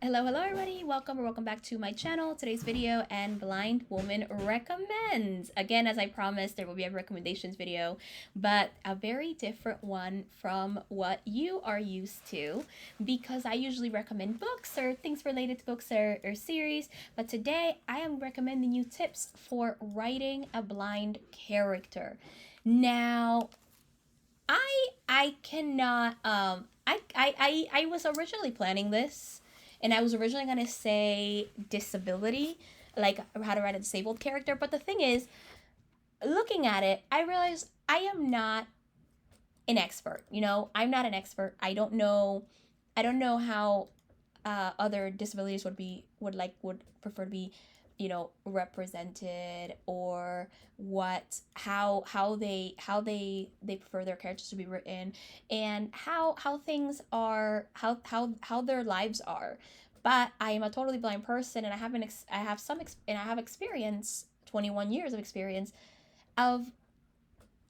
Hello everybody. Welcome back to my channel. Today's video and Blind Woman Recommends. Again, as I promised, there will be a recommendations video, but a very different one from what you are used to because I usually recommend books or things related to books or series, but today I am recommending you tips for writing a blind character. Now, I cannot I was originally planning this and I was originally gonna say disability, like how to write a disabled character, but the thing is, looking at it, I realized I am not an expert. I'm not an expert. I don't know how other disabilities would prefer to be represented, or how they prefer their characters to be written, and how things are, how their lives are. But I am a totally blind person, and I have experience, 21 years of experience of,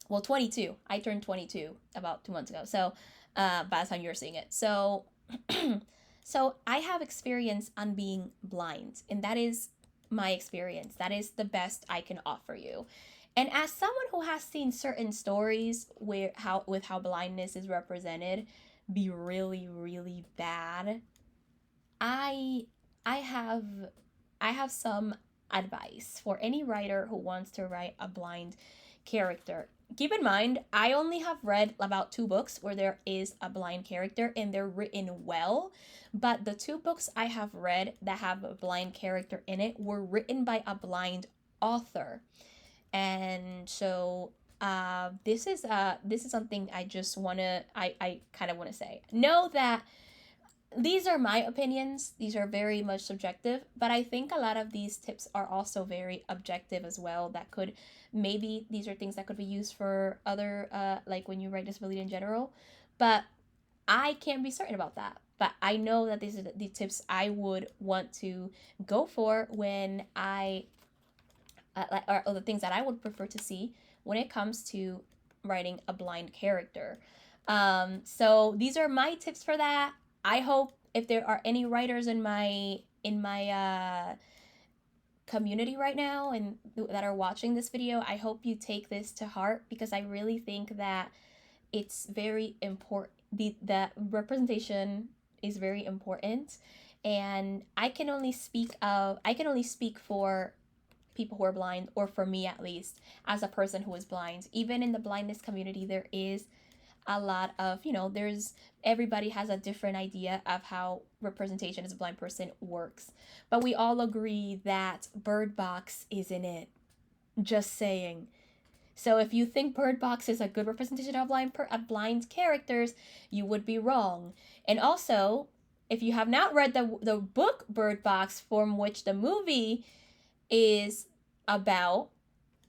well, 22. I turned 22 about 2 months ago, so by the time you're seeing it. So I have experience on being blind, and that is my experience. That is the best I can offer you. And as someone who has seen certain stories how blindness is represented be really, really bad, I I have I have some advice for any writer who wants to write a blind character. Keep in mind, I only have read about two books where there is a blind character and they're written well. But the two books I have read that have a blind character in it were written by a blind author. And so this is something I kind of want to say. Know that these are my opinions. These are very much subjective, but I think a lot of these tips are also very objective as well. That could, maybe these are things that could be used for other, like when you write disability in general. But I can't be certain about that. But I know that these are the tips I would want to go for when or the things that I would prefer to see when it comes to writing a blind character. So these are my tips for that. I hope if there are any writers in my community right now and that are watching this video, I hope you take this to heart, because I really think that it's very important. The representation is very important, and I can only speak for people who are blind, or for me at least, as a person who is blind. Even in the blindness community, there is a lot of, there's, everybody has a different idea of how representation as a blind person works. But we all agree that Bird Box isn't it. Just saying. So if you think Bird Box is a good representation of blind characters, you would be wrong. And also, if you have not read the book Bird Box, from which the movie is about,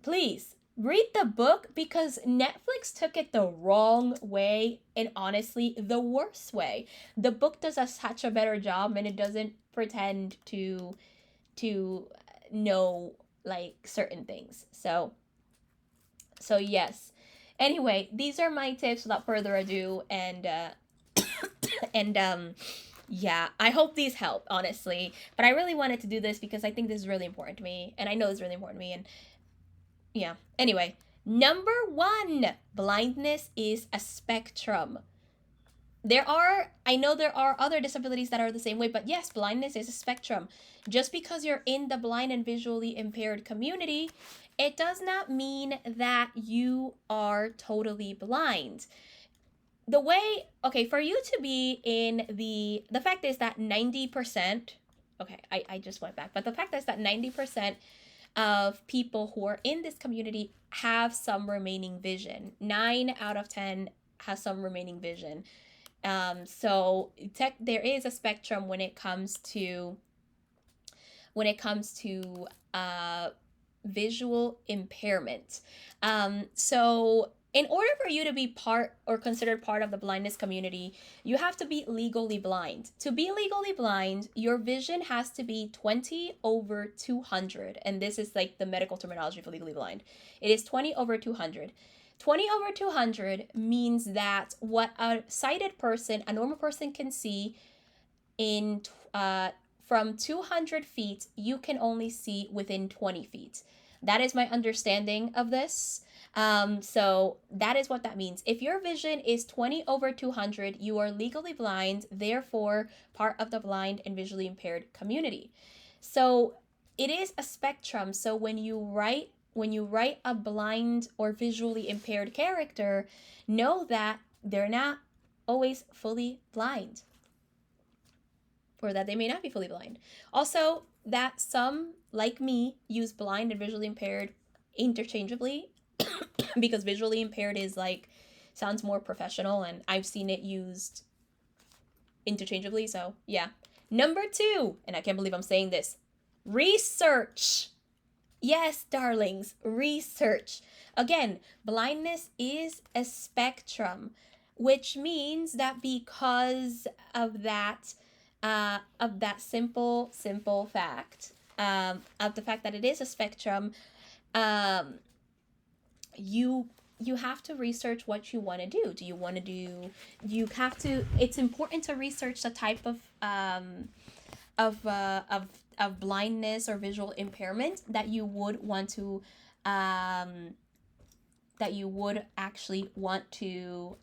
please read the book, because Netflix took it the wrong way, and honestly, the worst way. The book does such a better job, and it doesn't pretend to know like certain things. So yes. Anyway, these are my tips without further ado, and yeah, I hope these help, honestly. But I really wanted to do this because I think this is really important to me, and I know it's really important to me, and yeah. Anyway, number one, blindness is a spectrum. I know there are other disabilities that are the same way, but yes, blindness is a spectrum. Just because you're in the blind and visually impaired community, it does not mean that you are totally blind. For you to be in the fact is that 90%, okay, I just went back, but the fact is that 90% of people who are in this community have some remaining vision. 9 out of 10 has some remaining vision. So there is a spectrum when it comes to visual impairment. So in order for you to be part or considered part of the blindness community, you have to be legally blind. To be legally blind, your vision has to be 20 over 200. And this is like the medical terminology for legally blind. It is 20 over 200. 20 over 200 means that what a sighted person, a normal person, can see in from 200 feet, you can only see within 20 feet. That is my understanding of this. So that is what that means. If your vision is 20 over 200, you are legally blind, therefore part of the blind and visually impaired community. So it is a spectrum. So when you write a blind or visually impaired character, know that they're not always fully blind, or that they may not be fully blind. Also, that some, like me, use blind and visually impaired interchangeably because visually impaired is like, sounds more professional, and I've seen it used interchangeably. So yeah. Number 2, and I can't believe I'm saying this, research. Yes, darlings, research. Again, blindness is a spectrum, which means that because of that simple fact, of the fact that it is a spectrum, you have to research what you want to do. Do you want to do? You have to. It's important to research the type of blindness or visual impairment that you would want to that you would actually want to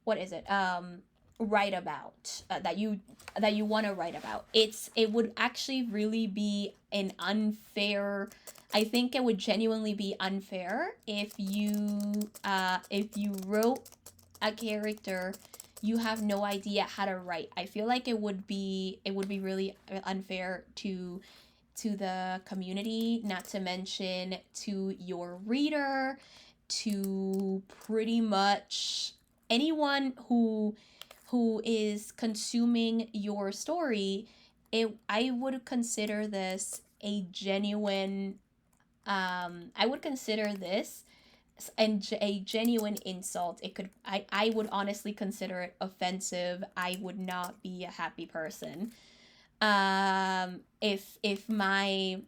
what is it write about, that you want to write about. It would actually really be an unfair, I think it would genuinely be unfair if you wrote a character you have no idea how to write. I feel like it would be really unfair to the community, not to mention to your reader, to pretty much anyone who is consuming your story. I would consider this a genuine I would consider this a genuine insult. I would honestly consider it offensive. I would not be a happy person. If my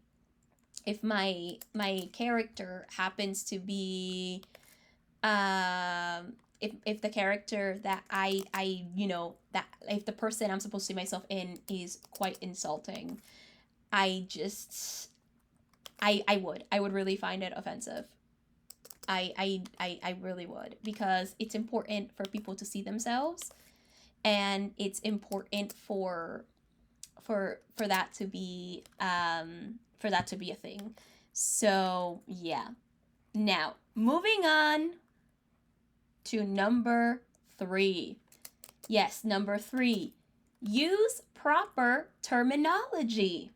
character happens to be if the character that I that if the person I'm supposed to see myself in is quite insulting, I would really find it offensive. I really would, because it's important for people to see themselves, and it's important for that to be a thing. So yeah. Now, moving on to number 3. Yes, number 3. Use proper terminology.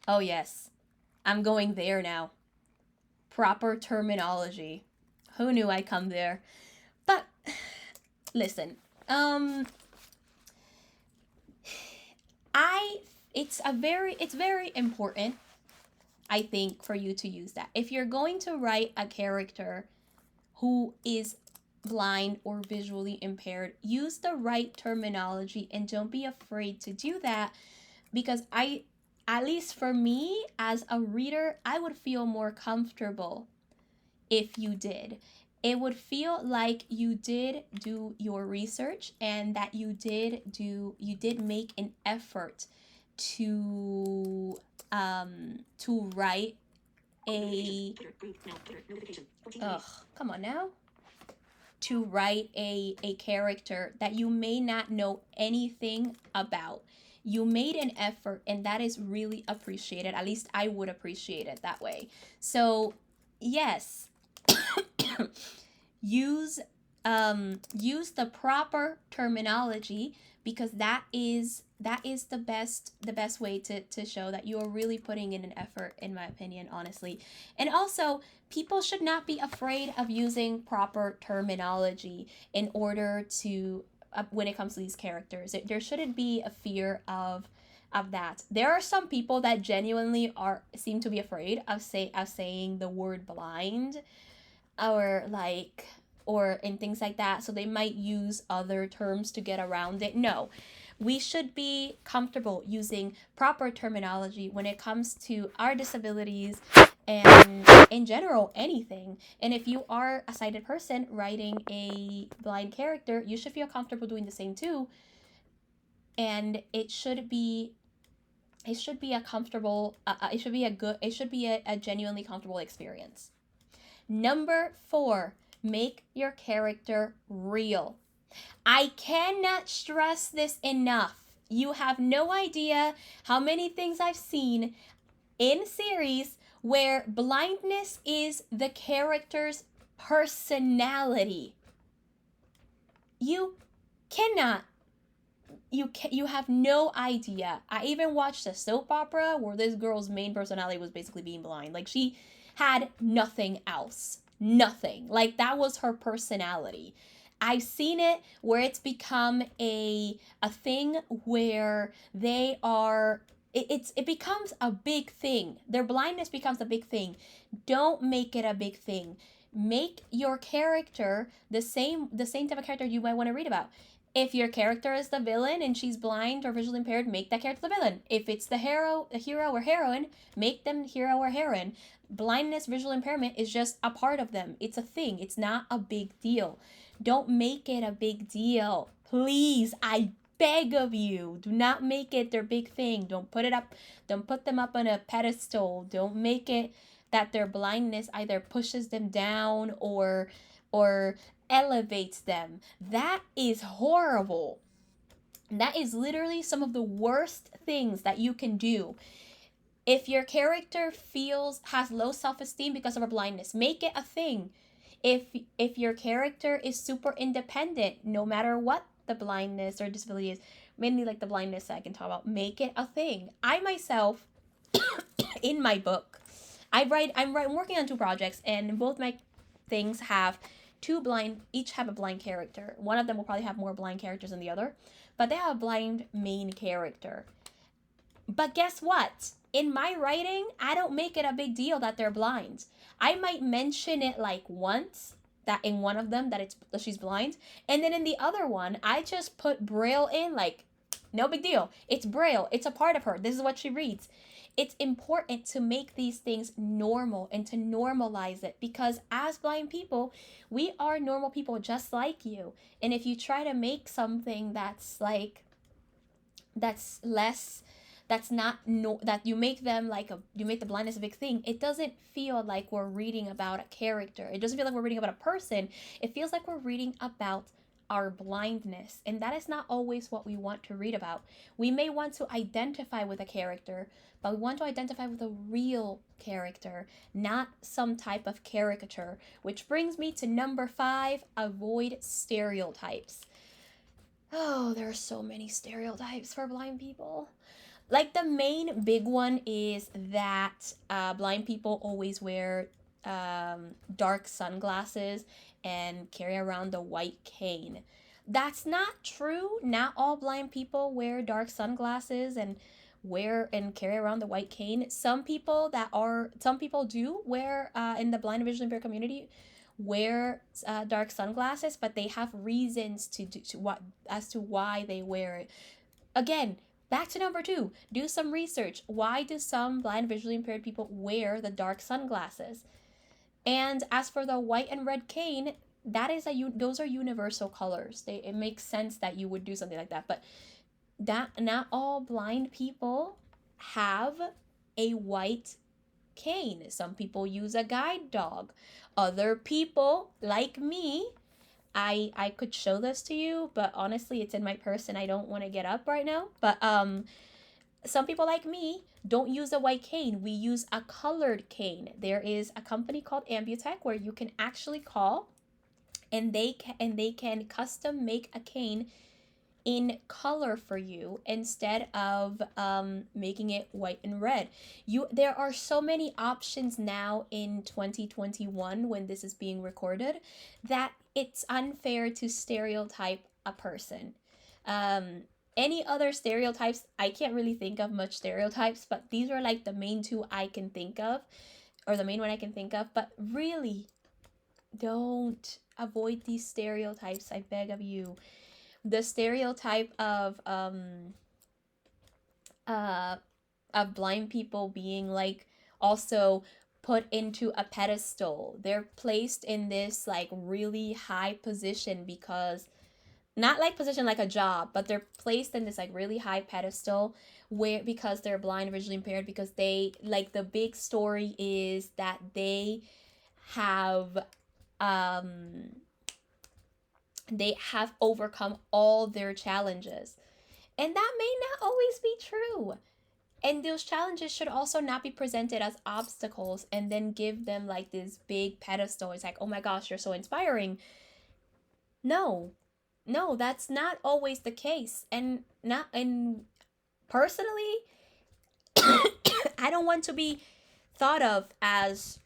Oh yes, I'm going there now. Proper terminology. Who knew I'd come there? But listen, it's very important, I think, for you to use that. If you're going to write a character who is blind or visually impaired, use the right terminology and don't be afraid to do that, because at least for me as a reader, I would feel more comfortable if you did. It would feel like you did do your research and that you did make an effort to write a come on now, to write a character that you may not know anything about. You made an effort, and that is really appreciated. At least I would appreciate it that way. So yes, use the proper terminology, because that is the best way to show that you are really putting in an effort, in my opinion, honestly. And also, people should not be afraid of using proper terminology in order to when it comes to these characters. There shouldn't be a fear of that. There are some people that genuinely seem to be afraid of saying the word blind, or and things like that, so they might use other terms to get around it. No, we should be comfortable using proper terminology when it comes to our disabilities and in general, anything. And if you are a sighted person writing a blind character, you should feel comfortable doing the same too. And it should be a comfortable it should be a good it should be a genuinely comfortable experience. Number 4, make your character real. I cannot stress this enough. You have no idea how many things I've seen in series where blindness is the character's personality. You cannot you have no idea. I even watched a soap opera where this girl's main personality was basically being blind. Like, she had nothing else. Nothing. Like, that was her personality. I've seen it where it's become a thing where they are it becomes a big thing. Their blindness becomes a big thing. Don't make it a big thing. Make your character the same type of character you might want to read about. If your character is the villain and she's blind or visually impaired, make that character the villain. If it's the hero or heroine, make them hero or heroine. Blindness, visual impairment is just a part of them. It's a thing. It's not a big deal. Don't make it a big deal. Please, I beg of you, do not make it their big thing. Don't put them up on a pedestal. Don't make it that their blindness either pushes them down or elevates them. That is horrible. That is literally some of the worst things that you can do. If your character has low self-esteem because of a blindness, make it a thing. If your character is super independent, no matter what the blindness or disability is, mainly like the blindness that I can talk about, make it a thing. I myself, in my book, I'm working on 2 projects, and both my things have each have a blind character. One of them will probably have more blind characters than the other, but they have a blind main character. But guess what? In my writing, I don't make it a big deal that they're blind. I might mention it like once, that in one of them that she's blind, and then in the other one, I just put Braille in, like, no big deal. It's Braille. It's a part of her. This is what she reads. It's important to make these things normal and to normalize it, because as blind people, we are normal people just like you. And if you try to make something that's less that's not no that you make them you make the blindness a big thing, it doesn't feel like we're reading about a character. It doesn't feel like we're reading about a person. It feels like we're reading about our blindness, and that is not always what we want to read about. We may want to identify with a character, but we want to identify with a real character, not some type of caricature. Which brings me to number 5: avoid stereotypes. Oh, there are so many stereotypes for blind people. Like, the main big one is that blind people always wear dark sunglasses and carry around a white cane. That's not true. Not all blind people wear dark sunglasses and carry around the white cane. Some people do wear in the blind and visually impaired community wear dark sunglasses, but they have reasons as to why they wear it. Again, back to number 2, do some research. Why do some blind visually impaired people wear the dark sunglasses? And as for the white and red cane, those are universal colors. It makes sense that you would do something like that, but not all blind people have a white cane. Some people use a guide dog. Other people, like me, I could show this to you, but honestly, it's in my purse and I don't want to get up right now. But some people like me don't use a white cane. We use a colored cane. There is a company called Ambutech where you can actually call, and they can custom make a cane in color for you instead of making it white and red. There are so many options now in 2021 when this is being recorded that it's unfair to stereotype a person. Any other stereotypes? I can't really think of much stereotypes, but these are like the main 2 I can think of, or the main one I can think of. But really, don't avoid these stereotypes, I beg of you. The stereotype uh of blind people being like also put into a pedestal. They're placed in this like really high position because not like position like a job, but they're placed in this like really high pedestal where because they're blind, visually impaired, because they like the big story is that have um they have overcome all their challenges. And that may not always be true. And those challenges should also not be presented as obstacles and then give them like this big pedestal. It's like, oh my gosh, you're so inspiring. No, no, that's not always the case. And personally, I don't want to be thought of as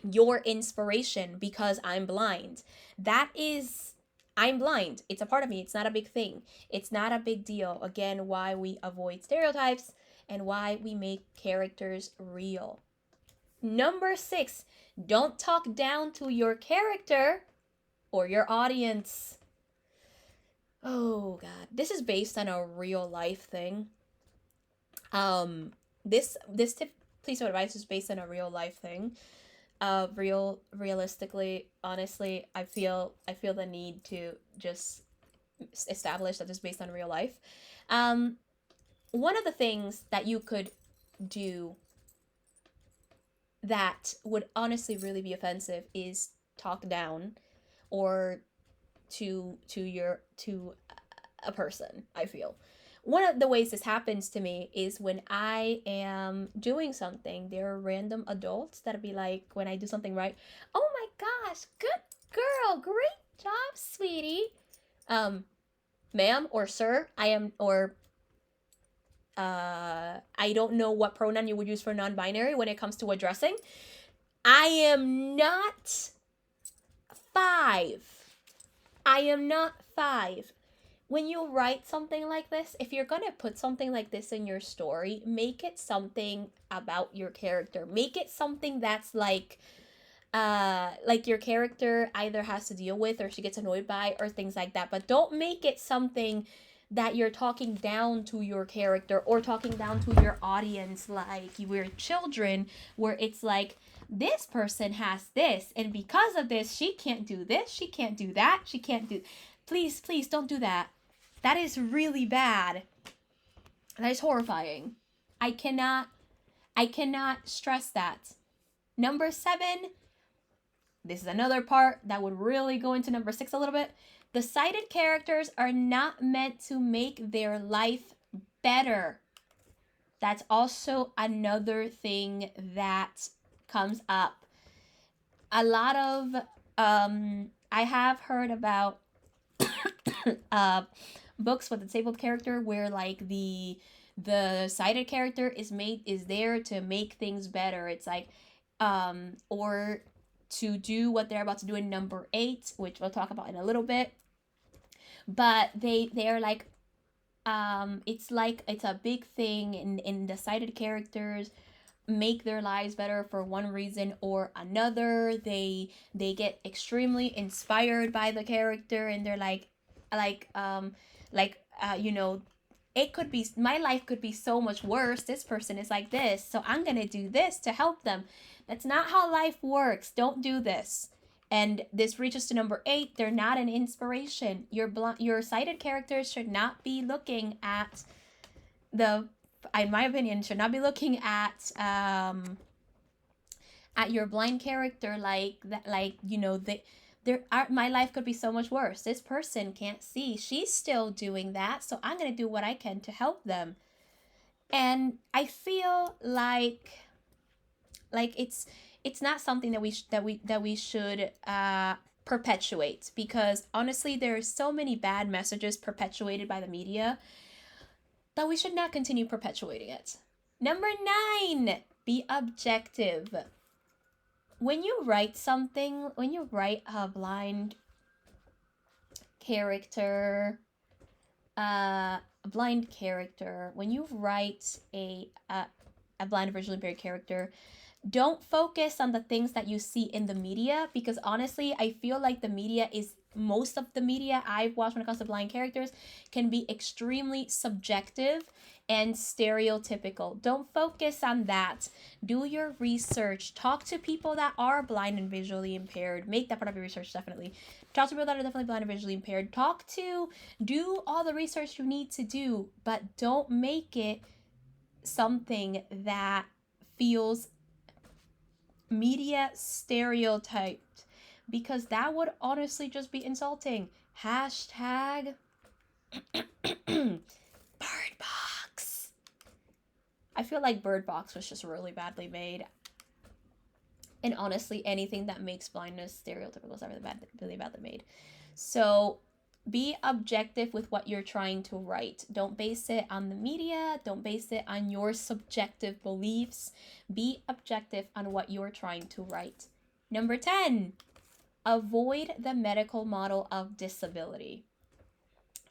your inspiration because I'm blind. That is, I'm blind. It's a part of me. It's not a big thing. It's not a big deal. Again, why we avoid stereotypes and why we make characters real. Number 6, don't talk down to your character or your audience. Oh god, this is based on a real life thing. This tip piece of advice is based on a real life thing. Realistically, honestly, I feel the need to just establish that this is based on real life. One of the things that you could do that would honestly really be offensive is talk down or to a person. I feel one of the ways this happens to me is when I am doing something. There are random adults that'll be like, when I do something right, oh my gosh, good girl, great job, sweetie. Ma'am or sir, I am, or I don't know what pronoun you would use for non-binary when it comes to addressing. I am not 5. I am not 5. When you write something like this, if you're gonna put something like this in your story, make it something about your character. Make it something that's like your character either has to deal with or she gets annoyed by or things like that. But don't make it something that you're talking down to your character or talking down to your audience like you were children, where it's like, this person has this, and because of this, she can't do this, she can't do that, she can't do. Please, please don't do that. That is really bad. That is horrifying. I cannot stress that. Number 7, this is another part that would really go into number 6 a little bit. The sighted characters are not meant to make their life better. That's also another thing that comes up. A lot of I have heard about books with a disabled character where like the sighted character is there to make things better. It's like or to do what they're about to do in number 8, which we'll talk about in a little bit. But they're like it's like it's a big thing in the sighted characters make their lives better for one reason or another. They get extremely inspired by the character, and they're like you know, it could be, my life could be so much worse. This person is like this, so I'm gonna do this to help them. That's not how life works. Don't do this. And this reaches to number 8. They're not an inspiration. Your sighted characters should not be looking at in my opinion, should not be looking at your blind character like that. Like, you know, my life could be so much worse. This person can't see. She's still doing that, so I'm gonna do what I can to help them. And I feel like it's not something that we should perpetuate, because honestly there are so many bad messages perpetuated by the media that we should not continue perpetuating it. Number 9, be objective. When you write something, when you write a blind character, when you write a blind visually impaired character, don't focus on the things that you see in the media, because honestly, I feel like the media is most of the media I've watched when it comes to blind characters can be extremely subjective and stereotypical. Don't focus on that. Do your research. Talk to people that are blind and visually impaired. Make that part of your research, definitely. Talk to people that are definitely blind and visually impaired. Do all the research you need to do, but don't make it something that feels media stereotyped, because that would honestly just be insulting. Hashtag Bird Box. I feel like Bird Box was just really badly made. And honestly, anything that makes blindness stereotypical is really badly made. So be objective with what you're trying to write. Don't base it on the media. Don't base it on your subjective beliefs. Be objective on what you're trying to write. Number 10, avoid the medical model of disability.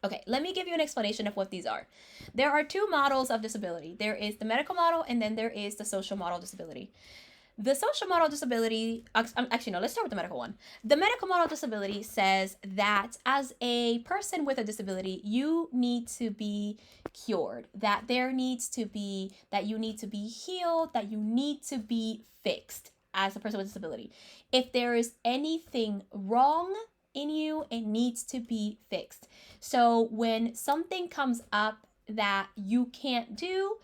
Okay, let me give you an explanation of what these are. There are two models of disability. There is the medical model, and then there is the social model of disability. The social model of disability, actually, no, let's start with the medical one. The medical model of disability says that as a person with a disability, you need to be cured, that you need to be healed, that you need to be fixed as a person with a disability. If there is anything wrong in you, it needs to be fixed. So when something comes up that you can't do,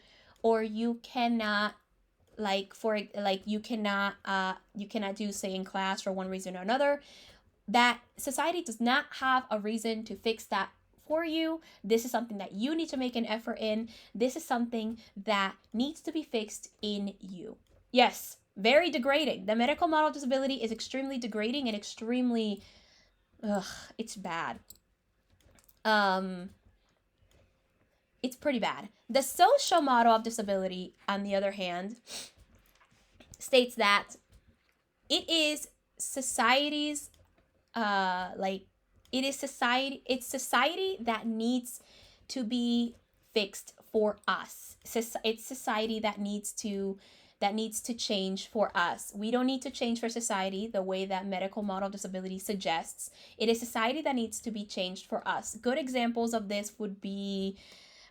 or you cannot, you cannot do, say, in class for one reason or another, that society does not have a reason to fix that for you. This is something that you need to make an effort in. This is something that needs to be fixed in you. Yes, very degrading. The medical model of disability is extremely degrading and extremely, it's bad. It's pretty bad. The social model of disability, on the other hand, states that it is society's it's society that needs to be fixed for us. It's society that needs to change for us. We don't need to change for society the way that medical model disability suggests. It is society that needs to be changed for us. Good examples of this would be,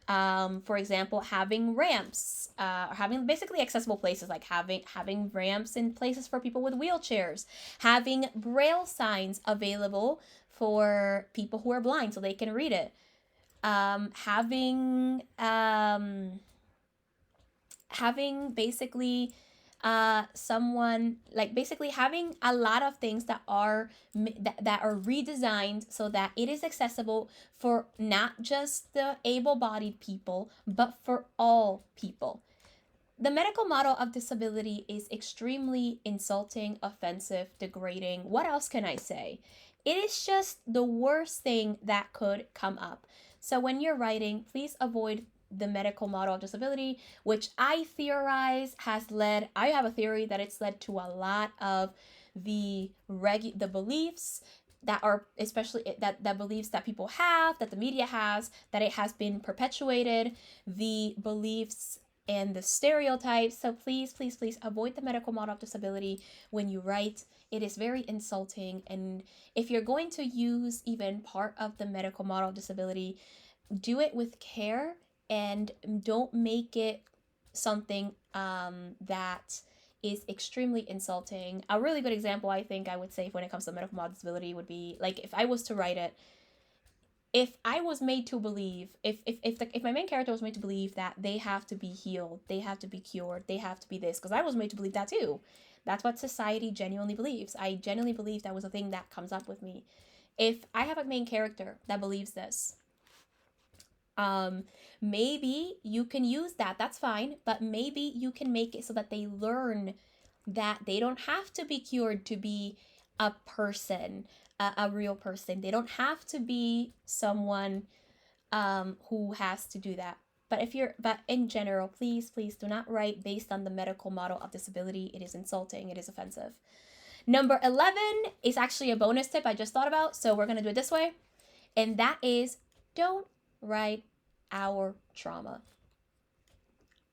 for example, having ramps, having basically accessible places, like having ramps in places for people with wheelchairs, having braille signs available for people who are blind so they can read it, having basically someone, like, basically having a lot of things that are redesigned so that it is accessible for not just the able-bodied people, but for all people. The medical model of disability is extremely insulting, offensive, degrading. What else can I say? It is just the worst thing that could come up. So when you're writing, please avoid the medical model of disability, which I have a theory that it's led to a lot of the beliefs that are, especially that beliefs that people have, that the media has, that it has been perpetuated, the beliefs and the stereotypes. So please, please, please avoid the medical model of disability when you write. It is very insulting. And if you're going to use even part of the medical model of disability, do it with care and don't make it something that is extremely insulting. A really good example, I think I would say, when it comes to medical model disability would be, like, if I was to write it, if I was made to believe, if my main character was made to believe that they have to be healed, they have to be cured, they have to be this, because I was made to believe that too. That's what society genuinely believes. I genuinely believe that was a thing that comes up with me. If I have a main character that believes this, maybe you can use that, that's fine, but maybe you can make it so that they learn that they don't have to be cured to be a person, a real person. They don't have to be someone who has to do that. But in general, please, please do not write based on the medical model of disability. It is insulting, it is offensive. Number 11 is actually a bonus tip I just thought about, so we're gonna do it this way, and that is, don't write our trauma.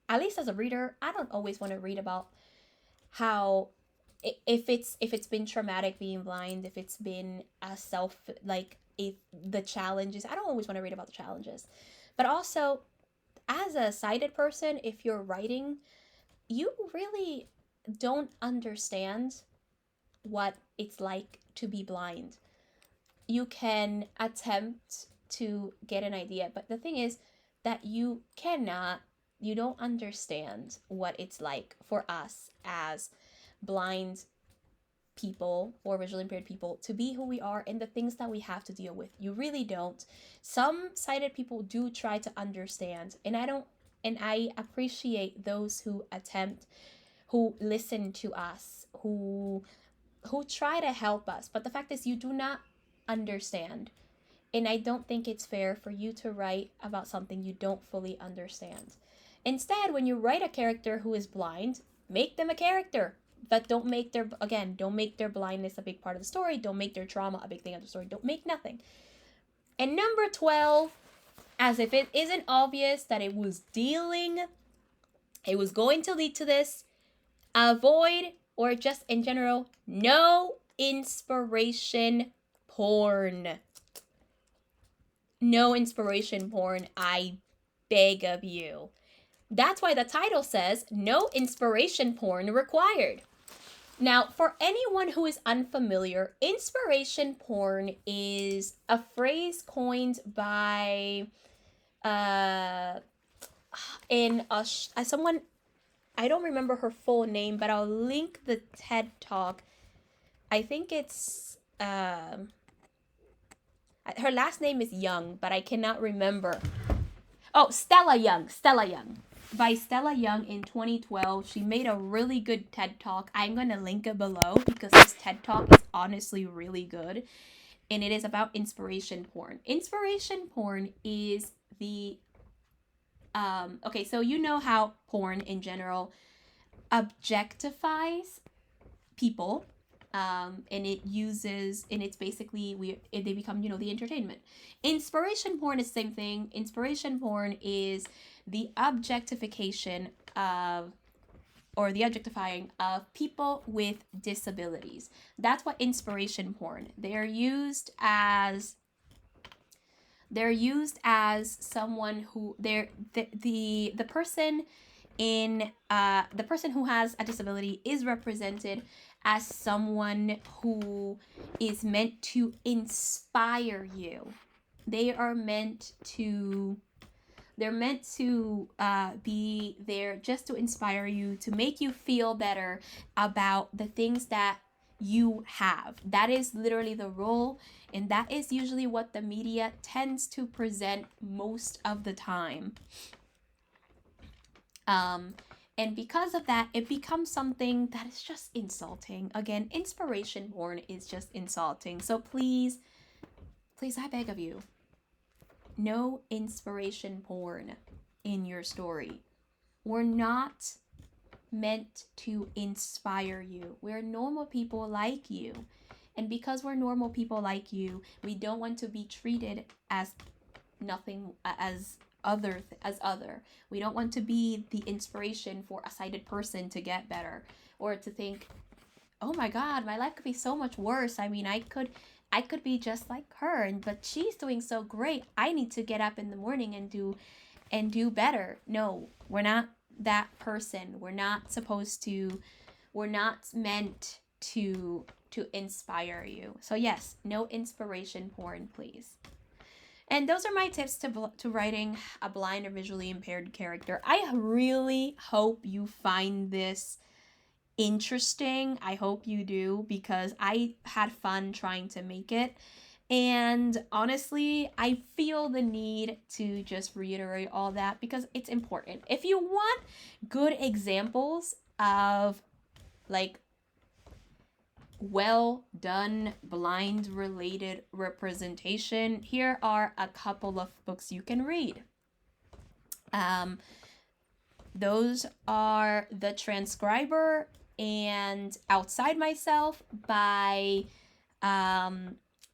At least as a reader, I don't always want to read about how if it's been traumatic being blind, if it's been a self, like, if the challenges, I don't always want to read about the challenges, but also as a sighted person, if you're writing, you really don't understand what it's like to be blind. You can attempt to get an idea, but the thing is that you don't understand what it's like for us as blind people or visually impaired people to be who we are and the things that we have to deal with. You really don't. Some sighted people do try to understand, and I appreciate those who attempt, who listen to us, who try to help us. But the fact is, you do not understand. And I don't think it's fair for you to write about something you don't fully understand. Instead, when you write a character who is blind, make them a character. But don't make their blindness a big part of the story. Don't make their trauma a big thing of the story. Don't make nothing. And number 12, as if it isn't obvious that it was going to lead to this, avoid, or just in general, no inspiration porn. No inspiration porn, I beg of you. That's why the title says no inspiration porn required. Now, for anyone who is unfamiliar, inspiration porn is a phrase coined by someone, I don't remember her full name, but I'll link the TED Talk. I think it's her last name is Young, but I cannot remember. Oh, Stella Young. By Stella Young in 2012. She made a really good TED Talk. I'm going to link it below because this TED Talk is honestly really good. And it is about inspiration porn. Inspiration porn is the... okay, so you know how porn in general objectifies people. And it's basically, they become, the entertainment. Inspiration porn is the same thing. Inspiration porn is the objectification of, or the objectifying of people with disabilities. That's what inspiration porn. They're used as someone who the person in the person who has a disability is represented as someone who is meant to inspire you. They're meant to be there just to inspire you, to make you feel better about the things that you have. That is literally the role, and that is usually what the media tends to present most of the time. And because of that, it becomes something that is just insulting. Again, inspiration porn is just insulting. So please, I beg of you, no inspiration porn in your story. We're not meant to inspire you. We're normal people like you. And because we're normal people like you, we don't want to be treated as nothing, as other. We don't want to be the inspiration for a sighted person to get better, or to think, oh my God, my life could be so much worse. I mean, I could be just like her, but she's doing so great. I need to get up in the morning and do better. No, we're not that person. We're not meant to inspire you. So yes, no inspiration porn, please. And those are my tips to writing a blind or visually impaired character. I really hope you find this interesting. I hope you do, because I had fun trying to make it. And honestly, I feel the need to just reiterate all that because it's important. If you want good examples of like well done blind related representation, here are a couple of books you can read. Those are The Transcriber and Outside Myself by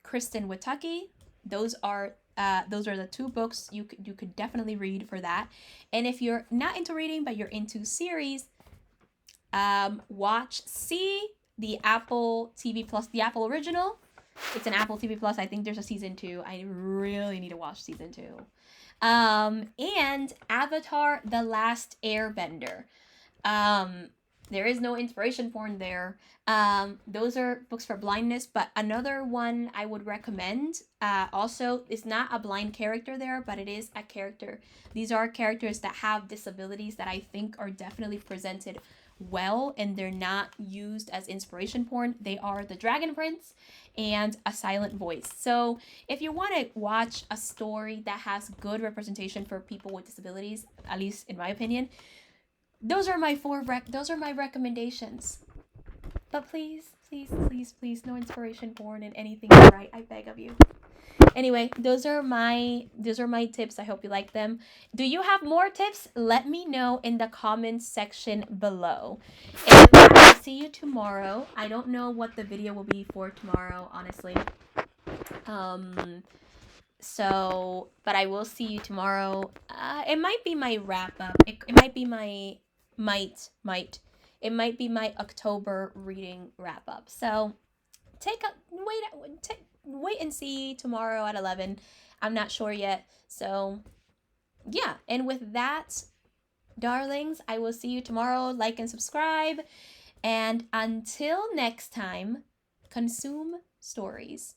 Kristen Wittucky. Those are the two books you could definitely read for that. And if you're not into reading but you're into series, watch See the Apple TV Plus, the Apple original. It's an Apple TV Plus. I think there's a season 2. I really need to watch season 2. And Avatar: The Last Airbender. There is no inspiration porn there. Those are books for blindness, but another one I would recommend, also, is not a blind character there, but it is a character. These are characters that have disabilities that I think are definitely presented well, and they're not used as inspiration porn. They are The Dragon Prince and A Silent Voice. So if you want to watch a story that has good representation for people with disabilities, at least in my opinion, those are my recommendations. But please, please, please, please, no inspiration porn in anything you write. I beg of you. Anyway, those are my tips. I hope you like them. Do you have more tips? Let me know in the comments section below. And with that, I'll see you tomorrow. I don't know what the video will be for tomorrow, honestly. But I will see you tomorrow. It might be my wrap up. It might be my it might be my October reading wrap up. So wait and see tomorrow at 11. I'm not sure yet. So yeah, and with that, darlings, I will see you tomorrow. Like and subscribe. And until next time, consume stories.